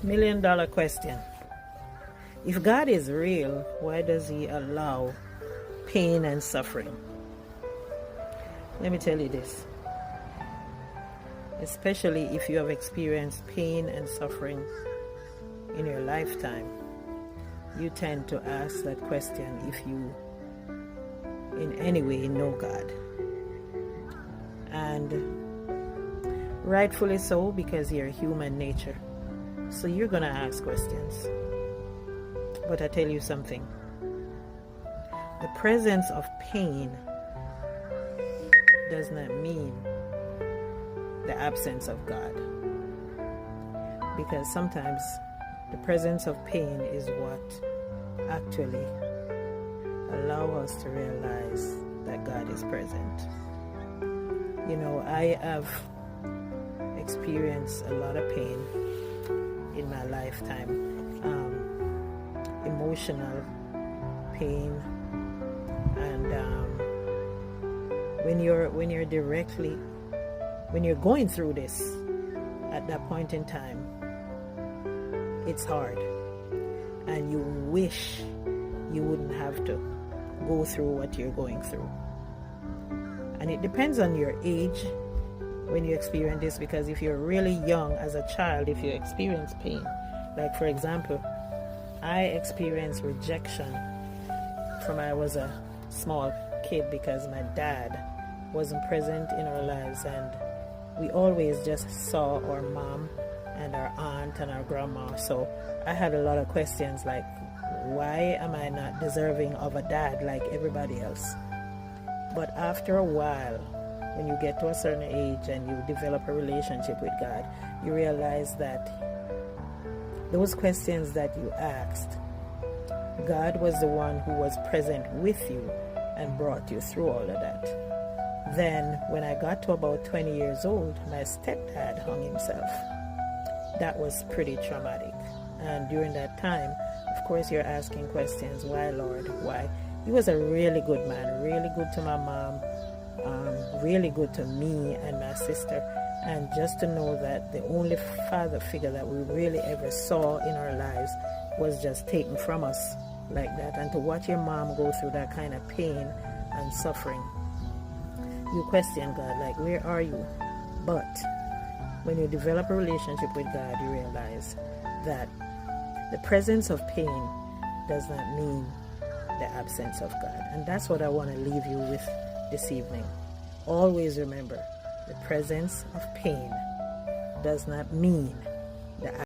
$1 million question. If God is real, why does He allow pain and suffering? Let me tell you this. Especially if you have experienced pain and suffering in your lifetime, you tend to ask that question if you in any way know God. And rightfully so, because you're human nature. So you're going to ask questions. But I tell you something. The presence of pain does not mean the absence of God. Because sometimes the presence of pain is what actually allows us to realize that God is present. You know, I have experienced a lot of pain in my lifetime. Emotional pain, and when you're going through this at that point in time, it's hard, and you wish you wouldn't have to go through what you're going through. And it depends on your age when you experience this, because if you're really young as a child, if you experience pain, like for example, I experienced rejection from I was a small kid because my dad wasn't present in our lives, and we always just saw our mom and our aunt and our grandma. So I had a lot of questions like, why am I not deserving of a dad like everybody else? But after a while, when you get to a certain age and you develop a relationship with God, you realize that those questions that you asked, God was the one who was present with you and brought you through all of that. Then, when I got to about 20 years old, my stepdad hung himself. That was pretty traumatic. And during that time, of course, you're asking questions. Why, Lord? Why? He was a really good man, really good to my mom, really good to me and my sister. And just to know that the only father figure that we really ever saw in our lives was just taken from us like that. And to watch your mom go through that kind of pain and suffering, you question God, like, where are you? But when you develop a relationship with God, you realize that the presence of pain does not mean the absence of God. And that's what I want to leave you with this evening. Always remember, the presence of pain does not mean the